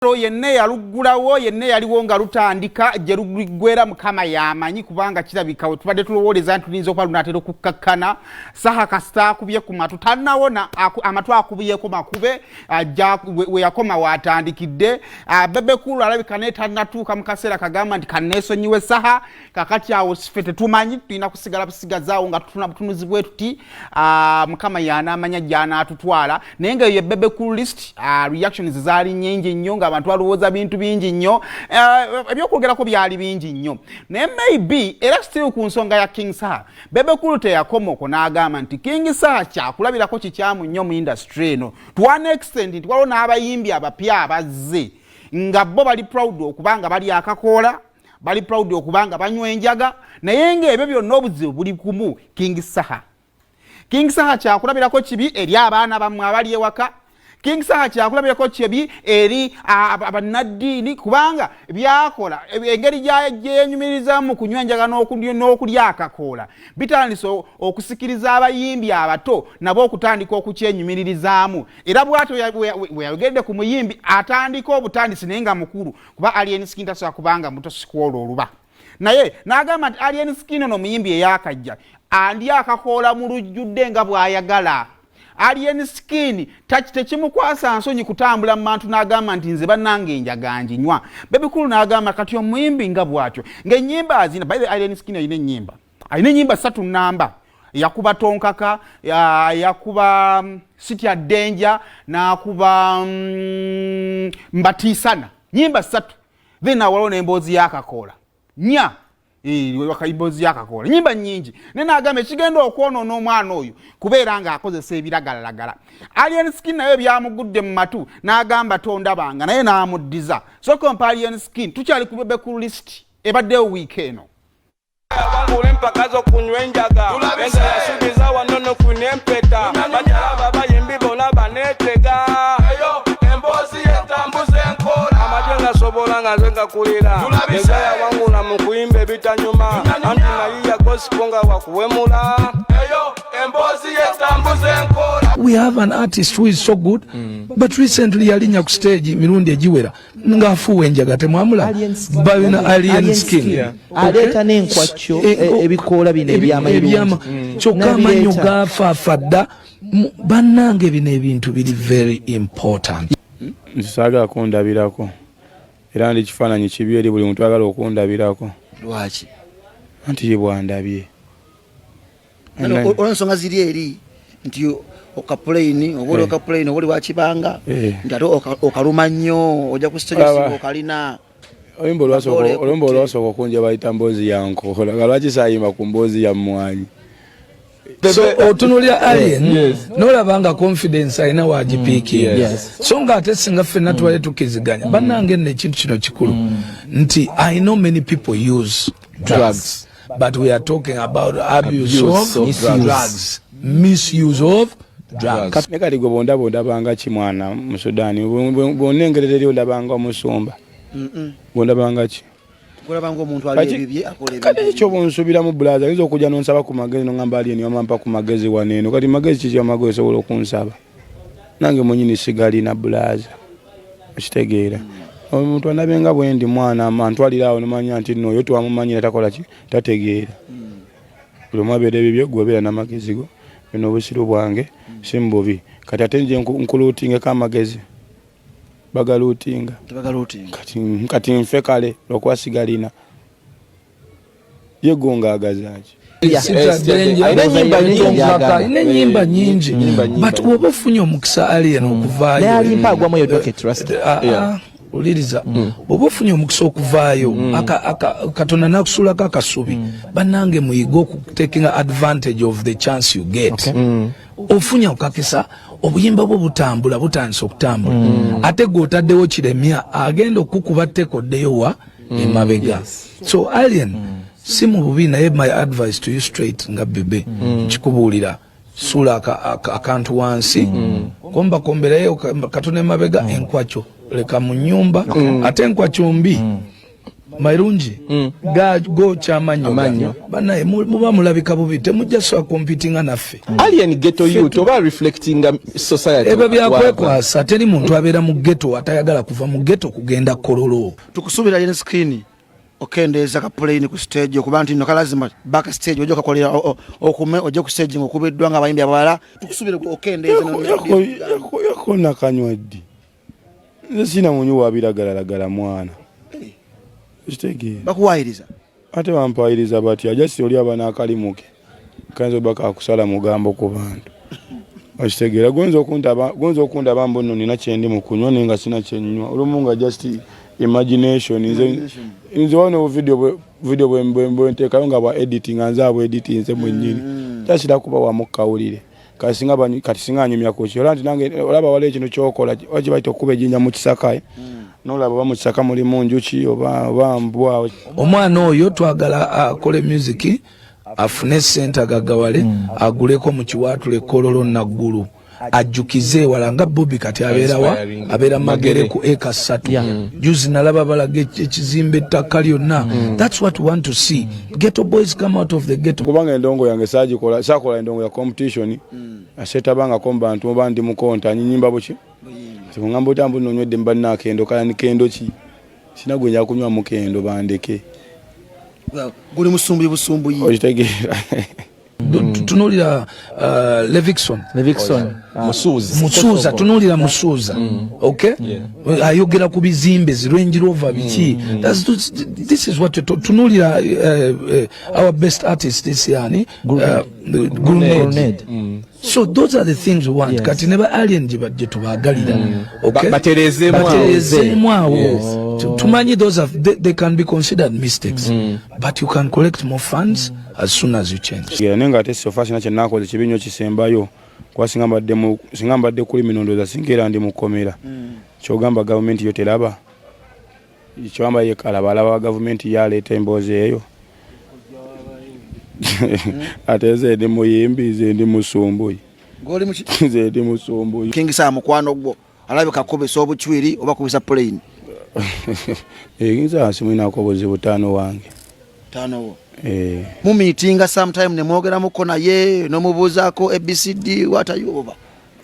Yenne yalugulawo yenne yaliwo nga lutandika je lugwera mukama yamanyi kubanga kirabika tubadde tulowoleza ntulinzo kwa lunatero kukakkana saha kasita kubye ku matu tanawona amatu akubiye ko makube ajja we yakoma watandikidde Bebe Cool alabika neta natuka mukasera kagamba nti kaneso nyiwe saha kakati awo sifete tumanyi tulina kusigala busigazaawo nga tunuzibwe tuti mukama yana amanya jana atutwala nenge ye Bebe Cool list reactions zali nyingi nnyo abantu alowooza bintu bingi nnyo ebyokugerako byali bingi nnyo naye maybe era still ku nsonga ya King Saha Bebe Cool teyakomoko n'agamba nti King Saha kyakulabirako kikyamu nnyo mu industry eno to one extent nti waliwo n'abayimbi abapya abazze nga bo bali proud okubanga bali akakoola bali proud okubanga banywa enjaga naye ng'ebyo byonna obuzibu buli kumu King Saha kyakulabirako kibi eri abaana bammwe abali ewaka King Saha kyakulabirako kibi eri abanaddiini kubanga byakola engeri gyenyumiriza mu kunywa enjaga n'okulya akakoola bitandise okusikiriza abayimbi abato nabo okutandika okukyenyumirizaamu era bw'atyo we yagende ku muyimbi atandika obutandisi naye nga mukulu kuba Alien Skin tasobola kubanga muto sikwola oluba naye n'agamba nti Alien Skin ono muyimbi eyakajja andi akakoola mu lujjudde nga bw'ayagala Alien Skin tekimukwasa nsonyi kutambula mu bantu n'agamba nti nze bannange enjaga njinywa Bebe Cool n'agamba kati omuyimbi nga bw'atyo ng'ennyimba azina by the Alien Skin ayina ennyimba 3 namba yakuba Tonkaka yakuba City ya Danger n'akuba Mbatisana nyimba 3 then awalona emboozi yakakoola nya wakaibozi yakakola nyimba nyingi nena agame kigenda okwonoona omwana oyo kubeera nga akozesa ebiragalalagala Alien Skin naye byamugudde mu matu n'agamba tondabanga naye n'amuddiza so kompa Alien Skin tukyali ku Bebe Cool list ebaddewo wiiki eno Bule mpakazo kunywa enjaga enza yasubiza wanono kunempeta bajala bayimbi bona banetega embozi yetambuze enkola amajenga sobola nga nzenga kulira enza yawangula mu kuyimba ebitanyuma anti nayiya gosikonga wakuwemula embozi yetambuze enkola. We have an artist who is so good but recently yalinya ku stage mirundi ejiwera ngafuwe enjaga temwamula balina Alien Skin aleta n'enkwacyo ebikoola bino ebyama kyokka amanyo gafaafadda bannange bino ebintu biri very important. Nsaagala kundabirako era ndi kifaananyi kibi eri buli muntu agala okundabirako. Lwaki? Anti ye bwandabye olw'ensonga ziri eri nti okaplane obuli okaplane obuli wakibanga nti ate okaluma nnyo ojja ku stage okalina olumbo olwasooka okunja bayita mboozi yankola lwaki saayimba ku mboozi ya mmwanyi. So otunulira Alien nolabanga confidence alina wagipiikira so nga ate singa ffenna twali tukiziganya bannange nno ekintu kino kikulu nti I know many people use drugs but we are talking about abuse of drugs, misuse of drugs. Nekati gwe bondabanga ki mwana mu Sudan bwonengerera eri ondabanga omusumba bondabanga ki kulabanga omuntu ali ebibye akola ebibye kati ekyo bonsubira mu blaza nzo okujja nonsaba ku magezi no ngamba Alien wamampa ku magezi waneno kati magezi kiki amagezi sobola okunsaba nange munyini sigali na blaza okitegeera omuntu anabenga bwendi mwana amantwalirawo nomanya nti no yo twamumanyira takola ki tategeera buli mwabere ebibye gwebera na magezi go bino obusiru bwange simbubi kati ate nje nkulutinga ka magezi bagalutinga kati nfe kale lokwasigalina yegonga agazaji nyimba nyingi but woba ofunye omukisa Alien okuvaayo uliriza oba ofunye omukisa okuvaayo Katonda nakusuulako akasubi bannange muyiga taking advantage of the chance you get ofunye okakisa obuyimba bwo butambula butandise okutambula ate gw'otaddewo kiremya agenda okukuba tekoddeyo wa emabega so Alien si mu bubi naye my advice to you straight nga Bebe kikubuulira suula akantu wansi komberayo Katonda emabega enkwacyo leka mu nnyumba ate enkwacyo mbi Mairungi go chamanyo banaye muba mulabika bubi temujja so competing naffe alien ghetto youth oba reflecting society ebe byakwekwasa teri muntu abeera mu ghetto atayagala kuva mu ghetto kugenda kololo tukusubira yen screen okendeza ka plane ku stage okuba nti no kalazima back stage ojo kakolera okume ojo ku stage ngokubeddwa nga bayimbi abala tukusubira okendeza yakona kanywadi nze sina munyu wabiragalagala mwana bakuwayiriza ate bampayiriza batya just oli abana akalimuke kanzo baka kusala mugambo ku bantu okitegera gonzo okunda bambo nno nina kyendi mu kunywa nenga sina kyenywa olumunga just imagination nze wano video bwe ntekayo nga bwa editing anzaabo editing nze mwennyini tasira kuba wa mukawulire kati singa anyumya ku kyo lanti nange olaba wale kino kyokola wakibaita okuba ejinja mu kisakaye nolaba bamusaka muli munjuki oba mbwa omwana oyo twagala akole music afune sente agagawale aguleko mu kiwatule kololo naggulu ajjukize walanga Bobby kati abeera magere ku eka 3 juzi nalaba balaga ekizimbe ettaka lyonna that's what we want to see ghetto boys come out of the ghetto kubanga endongo yange sakola endongo ya competition aseta banga kombantu bandi mukonta nyinyimba buki ngamba utambu nonywedde mbanna akendo kala ni kendo ki sinagwenya kunywa mukendo bandeke guli musumbuyi busumbuyi okitegera tunulira Levikson Musuza tunulira Musuza okay ayogera ku bizimbe Range Rover biki this is what tunulira our best artist this year Grenade. So those are the things we want kati never alien jibadde tubagalira okay baterezemwawo tumanyi those they can be considered mistakes but you can collect more funds as soon as you change nenga ate so fast na kyenakoze kibinyo kisembayo kwa singambadde kuli minondo za singera ndi mukomera kyogamba government yo teraba ikyamba ye kalabala government yaleta emboze eyo ateze ndi muyimbi ze ndi musumbuyi goli mu ze ndi musumbuyi kingisa mukwano gwo alabe kakobe so buchwiri oba kubisa plane eginza asimina ko buzibu tano wange tano mu meeting sometime ne mwogera mukona ye no mubuzaako ABCD what are you over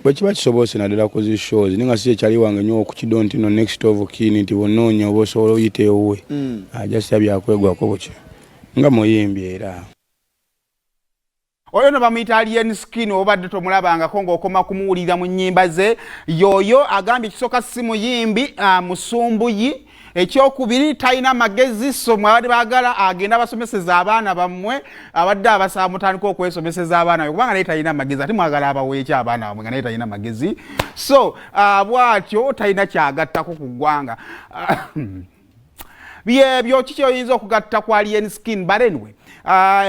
bachiba kisobose nadala ko zi shows ninga siye chali wange nyo ku kidonti no next of kin nti wononya oboso oyite owe just abya kwegwa ko buchi nga muyimbi era oyo no bamuyita alien skin obadde tomulabanga ko ng'okoma kumuwulira mu nnyimba ze yoyo agambye kisoka si muyimbi musumbuyi ekyokubiri talina magezi so mwabadde baagala agenda basomeseza abaana bammwe abadde abasaba mutandika okwesomeseza abaana kubanga naye talina magezi ate mwagala abaweekya abaana bammwe nga naye talina magezi so bwatyo talina kyagattako ku ggwanga byebyo kiki oyinza okugatta ku alien skin but anyway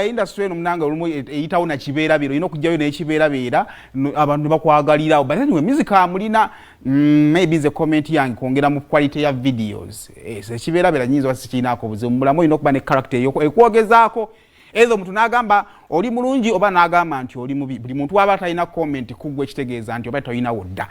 industry eno mnanga olumu eyitawo na kibeerabiro ino okujjayo n'ekibeerabeera abantu bakwagalirawo but anyway music amulina maybe the comment yange kwongera mu quality ya videos ekibeerabeera nyinza wasikiinaako obuzibu mulamu olina okuba ne character ekwogezaako ezo omuntu n'agamba oli mulungi oba n'agamba nti oli mubi buli muntu aba talina comment kuggwa ekitegeeza nti oba talinawo dda